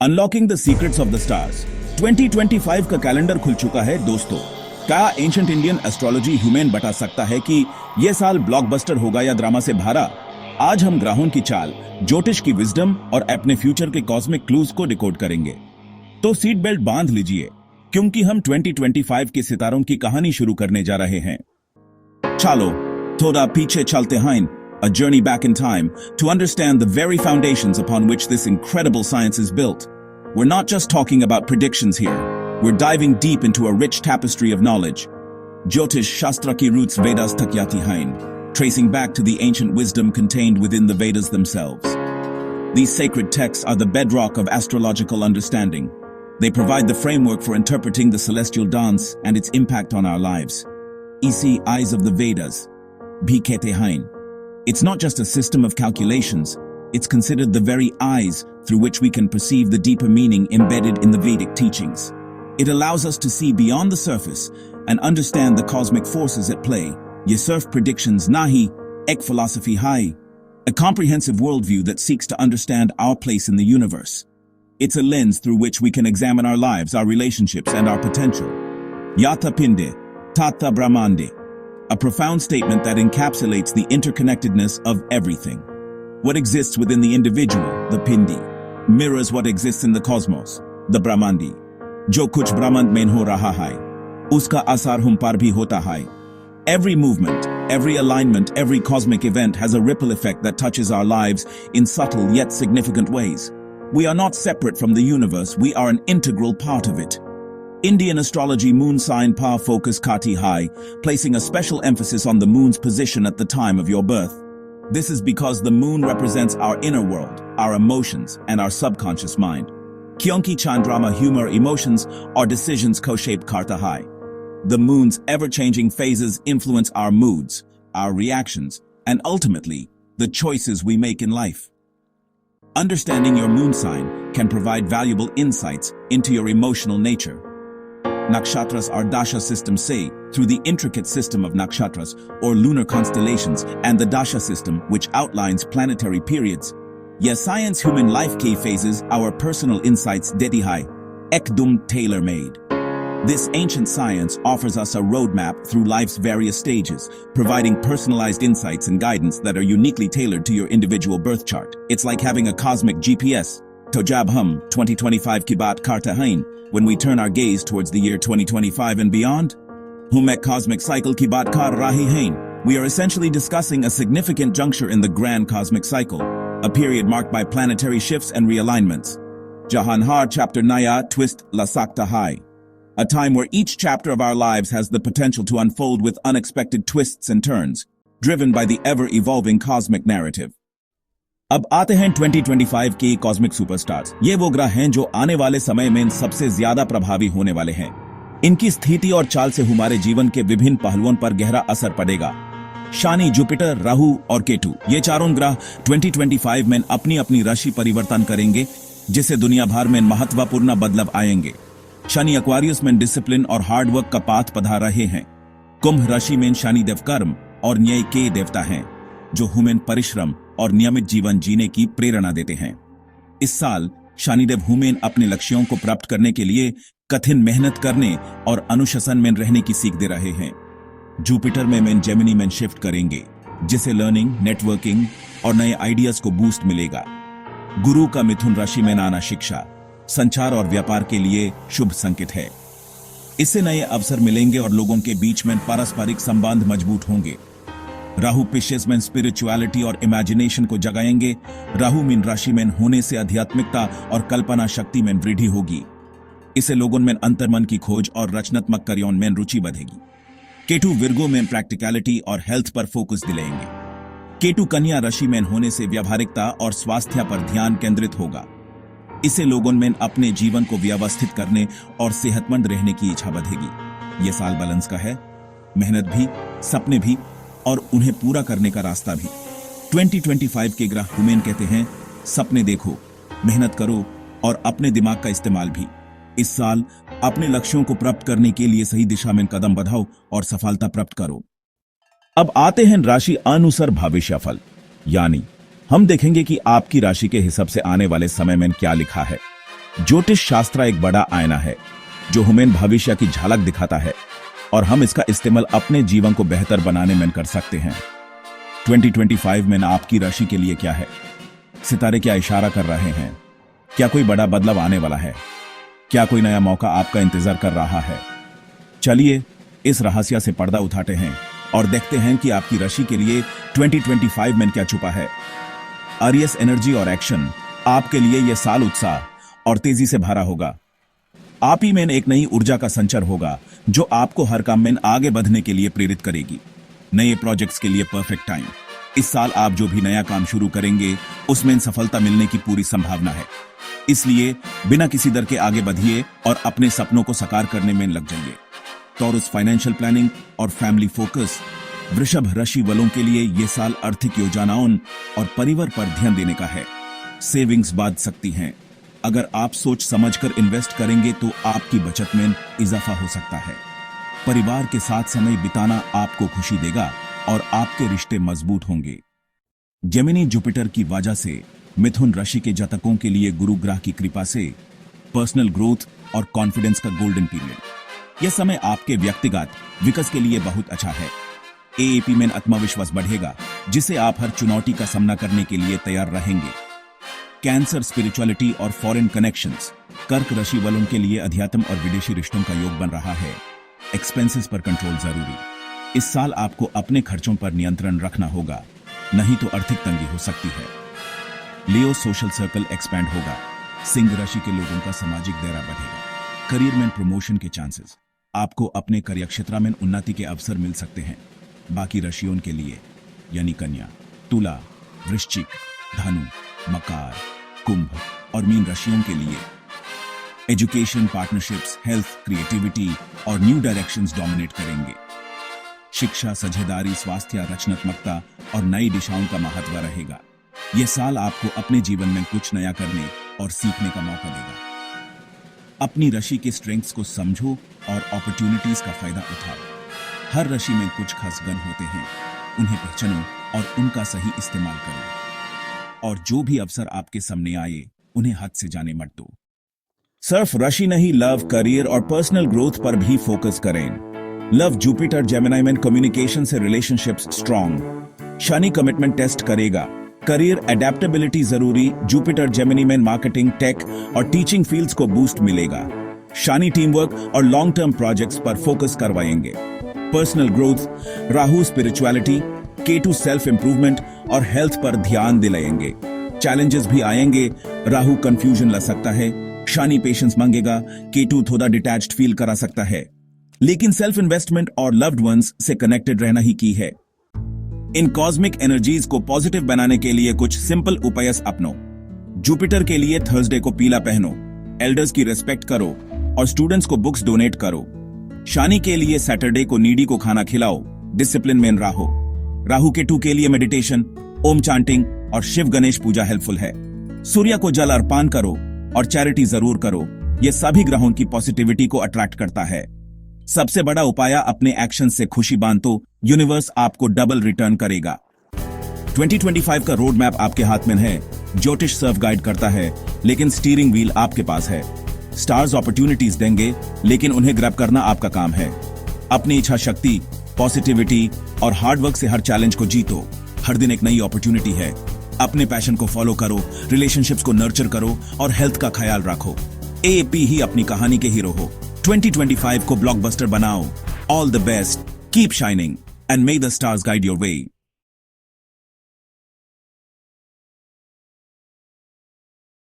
Unlocking the secrets of the stars 2025 का calendar खुल चुका है दोस्तों। क्या एंशिएंट इंडियन एस्ट्रोलॉजी ह्यूमेन बता सकता है कि यह साल ब्लॉकबस्टर होगा या ड्रामा से भरा? आज हम ग्रहों की चाल, ज्योतिष की विजडम और अपने फ्यूचर के कॉस्मिक क्लूज को डिकोड करेंगे। तो सीट बेल्ट बांध लीजिए, क्योंकि हम 2025 के सितारों की कहानी शुरू करने जा रहे हैं। चलो थोड़ा पीछे चलते हैं, a journey back in time to understand the very foundations upon which this incredible science is built. We're not just talking about predictions here. We're diving deep into a rich tapestry of knowledge. Jyotish Shastra ki roots Vedas tak yati hain, tracing back to the ancient wisdom contained within the Vedas themselves. These sacred texts are the bedrock of astrological understanding. They provide the framework for interpreting the celestial dance and its impact on our lives. Isi Eyes of the Vedas, bhi kehte hain. It's not just a system of calculations, it's considered the very eyes through which we can perceive the deeper meaning embedded in the Vedic teachings. It allows us to see beyond the surface and understand the cosmic forces at play. Ye surf predictions nahi, ek philosophy hai, a comprehensive worldview that seeks to understand our place in the universe. It's a lens through which we can examine our lives, our relationships, and our potential. Yatha Pinde, Tata Brahmande. A profound statement that encapsulates the interconnectedness of everything. What exists within the individual, the Pindi, mirrors what exists in the cosmos, the Brahmandi. Jo kuch Brahmand mein ho raha hai, uska asar hum par bhi hota hai. Every movement, every alignment, every cosmic event has a ripple effect that touches our lives in subtle yet significant ways. We are not separate from the universe, we are an integral part of it. Indian astrology moon sign power focus Kati High, placing a special emphasis on the moon's position at the time of your birth. This is because the moon represents our inner world, our emotions, and our subconscious mind. Kyonki Chandrama humor emotions or decisions co-shape Karta High. The moon's ever-changing phases influence our moods, our reactions, and ultimately, the choices we make in life. Understanding your moon sign can provide valuable insights into your emotional nature. Nakshatras are dasha system say, through the intricate system of nakshatras or lunar constellations and the dasha system which outlines planetary periods. Yes, science human life key phases our personal insights dedihai, ekdum tailor-made. This ancient science offers us a roadmap through life's various stages, providing personalized insights and guidance that are uniquely tailored to your individual birth chart. It's like having a cosmic GPS. To jab hum 2025 ki baat karta hain. When we turn our gaze towards the year 2025 and beyond, hum ek cosmic cycle ki baat kar rahi hain. We are essentially discussing a significant juncture in the grand cosmic cycle, a period marked by planetary shifts and realignments. Jahanhar chapter Naya twist la sakta hai. A time where each chapter of our lives has the potential to unfold with unexpected twists and turns, driven by the ever-evolving cosmic narrative. अब आते हैं 2025 के cosmic superstars. ये वो ग्रह हैं जो आने वाले समय में सबसे ज्यादा प्रभावी होने वाले हैं। इनकी स्थिति और चाल से हमारे जीवन के विभिन्न पहलुओं पर गहरा असर पड़ेगा। शनि, जुपिटर, राहु और केतु, ये चारों ग्रह 2025 में अपनी अपनी राशि परिवर्तन करेंगे, जिससे दुनिया भर में महत्वपूर्ण बदलाव आएंगे। शनि एक्वेरियस में डिसिप्लिन और हार्डवर्क का पाथ पधार रहे हैं। कुंभ राशि में शनिदेव कर्म और न्याय के देवता हैं, जो ह्यूमन परिश्रम और नियमित जीवन जीने की प्रेरणा देते हैं। इस साल शनिदेव ह्यूमन अपने लक्ष्यों को प्राप्त करने के लिए कठिन मेहनत करने और अनुशासन में रहने की सीख दे रहे हैं। जुपिटर में जेमिनी में शिफ्ट करेंगे, जिसे लर्निंग, नेटवर्किंग और नए आइडियाज को बूस्ट मिलेगा। गुरु का मिथुन राशि में आना शिक्षा, संचार और व्यापार के लिए शुभ संकेत है। इससे नए अवसर मिलेंगे और लोगों के बीच में पारस्परिक संबंध मजबूत होंगे। राहु पिशेस में स्पिरिचुअलिटी और इमेजिनेशन को जगाएंगे। राहु मीन राशि में होने से आध्यात्मिकता और कल्पना शक्ति में वृद्धि होगी। इससे लोगों में अंतर्मन की खोज और रचनात्मक कार्यों में रुचि बढ़ेगी। केतु विर्गो में प्रैक्टिकलिटी और हेल्थ पर फोकस दिलाएंगे। केतु कन्या राशि में होने से व्यावहारिकता और स्वास्थ्य पर ध्यान केंद्रित होगा। इससे लोगों में अपने जीवन को व्यवस्थित करने और सेहतमंद रहने की इच्छा बढ़ेगी। यह साल बैलेंस का है, मेहनत भी, सपने भी और उन्हें पूरा करने का रास्ता भी। 2025 के ग्रह ह्यूमन कहते हैं, सपने देखो, मेहनत करो और अपने दिमाग का इस्तेमाल भी। इस साल अपने लक्ष्यों को प्राप्त करने के लिए सही दिशा में कदम बढ़ाओ और सफलता प्राप्त करो। अब आते हैं राशि अनुसार भविष्यफल, यानी हम देखेंगे कि आपकी राशि के हिसाब से आने वाले समय में क्या लिखा है। ज्योतिष शास्त्र एक बड़ा आईना है जो हमें भविष्य की झलक दिखाता है और हम इसका इस्तेमाल अपने जीवन को बेहतर बनाने में कर सकते हैं। 2025 में आपकी राशि के लिए क्या है? सितारे क्या इशारा कर रहे हैं? क्या कोई बड़ा बदलाव आने वाला है? क्या कोई नया मौका आपका इंतजार कर रहा है? चलिए इस रहस्य से पर्दा उठाते हैं और देखते हैं कि आपकी राशि के लिए 2025 में क्या छुपा है। एरियस एनर्जी और एक्शन, आपके लिए यह साल उत्साह और तेजी से भरा होगा। आप ही में एक नई ऊर्जा का संचार होगा जो आपको हर काम में आगे बढ़ने के लिए प्रेरित करेगी। नए प्रोजेक्ट्स के लिए परफेक्ट टाइम। इस साल आप जो भी नया काम शुरू करेंगे उसमें सफलता मिलने की पूरी संभावना है, इसलिए बिना किसी डर के आगे बढ़िए और अपने सपनों को साकार करने में लग जाइए। टॉरस फाइनेंशियल प्लानिंग और फैमिली फोकस। वृषभ राशि वालों के लिए यह साल आर्थिक योजनाओं और परिवार पर ध्यान देने का है। सेविंग्स बढ़ सकती हैं। अगर आप सोच समझकर इन्वेस्ट करेंगे तो आपकी बचत में इजाफा हो सकता है। परिवार के साथ समय बिताना आपको खुशी देगा और आपके रिश्ते मजबूत होंगे। जेमिनी जुपिटर की वजह से मिथुन राशि के जातकों के लिए गुरु ग्रह की कृपा से पर्सनल ग्रोथ और कॉन्फिडेंस का गोल्डन पीरियड। यह समय आपके व्यक्तिगत विकास के लिए बहुत अच्छा है। एएपी में आत्मविश्वास बढ़ेगा जिससे आप हर चुनौती का सामना करने के लिए तैयार रहेंगे। कैंसर स्पिरिचुअलिटी और फॉरेन कनेक्शंस। कर्क राशि वालों के लिए अध्यात्म और विदेशी रिश्तों का योग बन रहा है। एक्सपेंसेस पर कंट्रोल जरूरी। इस साल आपको अपने खर्चों पर नियंत्रण रखना होगा, नहीं तो आर्थिक तंगी हो सकती है। लियो सोशल सर्कल एक्सपैंड होगा। सिंह राशि के लोगों का सामाजिक दायरा बढ़ेगा। करियर में प्रमोशन के चांसेस। आपको अपने कार्य क्षेत्र में उन्नति के अवसर मिल सकते हैं। बाकी राशियों के लिए यानी कन्या, तुला, वृश्चिक, धनु, मकर, कुंभ और मीन राशियों के लिए एजुकेशन, पार्टनरशिप्स, हेल्थ, क्रिएटिविटी और न्यू डायरेक्शंस डोमिनेट करेंगे। शिक्षा, साझेदारी, स्वास्थ्य, रचनात्मकता और नई दिशाओं का महत्व रहेगा। यह साल आपको अपने जीवन में कुछ नया करने और सीखने का मौका देगा। अपनी राशि के स्ट्रेंथ्स को समझो और अपॉर्चुनिटीज का फायदा उठाओ। हर राशि में कुछ खास गुण होते हैं, उन्हें पहचानो और उनका सही इस्तेमाल करो। और जो भी अवसर आपके सामने आए उन्हें हाथ से जाने मत दो। सिर्फ राशि नहीं, लव, करियर और पर्सनल ग्रोथ पर भी फोकस करें। लव जुपिटर जेमिनी में कम्युनिकेशन से relationships strong. Shani commitment test करेगा। करियर एडेप्टेबिलिटी जरूरी। जुपिटर जेमिनी में मार्केटिंग, टेक और टीचिंग फील्ड्स को बूस्ट मिलेगा। शनि टीम वर्क और लॉन्ग टर्म प्रोजेक्ट्स पर फोकस करवाएंगे। Personal growth, Rahu spirituality, Ketu self improvement और हेल्थ पर ध्यान दिलाएंगे। चैलेंजेस भी आएंगे। राहु कंफ्यूजन ला सकता है, शनि पेशेंस मांगेगा, केतु थोड़ा डिटैच्ड फील करा सकता है, लेकिन सेल्फ इन्वेस्टमेंट और लव्ड वंस से कनेक्टेड रहना ही की है। इन कॉस्मिक एनर्जीज को पॉजिटिव बनाने के लिए कुछ सिंपल उपाय अपनो। जुपिटर के लिए थर्सडे को पीला पहनो, एल्डर्स की रिस्पेक्ट करो और स्टूडेंट्स को बुक्स डोनेट करो। शनि के लिए सैटरडे को नीडी को खाना खिलाओ, डिसिप्लिन में रहो। राहु केतु के लिए मेडिटेशन, ओम चांटिंग और शिव गणेश पूजा हेल्पफुल है। सूर्य को जल अर्पण करो और चैरिटी जरूर करो। यह सभी ग्रहों की पॉजिटिविटी को अट्रैक्ट करता है। सबसे बड़ा उपाय, अपने एक्शन से खुशी बांधो, यूनिवर्स आपको डबल रिटर्न करेगा। 2025 का रोड मैप आपके हाथ में है। ज्योतिष सर्व गाइड करता है, लेकिन स्टीयरिंग व्हील आपके पास है। स्टार्स अपॉर्चुनिटीज देंगे, लेकिन उन्हें ग्रैब करना आपका काम है। अपनी इच्छा शक्ति, पॉजिटिविटी और हार्डवर्क से हर चैलेंज को जीतो। हर दिन एक नई अपॉर्चुनिटी है। अपने पैशन को फॉलो करो, रिलेशनशिप्स को नर्चर करो और हेल्थ का ख्याल रखो। एएपी ही अपनी कहानी के हीरो हो। 2025 को ब्लॉकबस्टर बनाओ। All the best, keep shining and may the stars guide your way.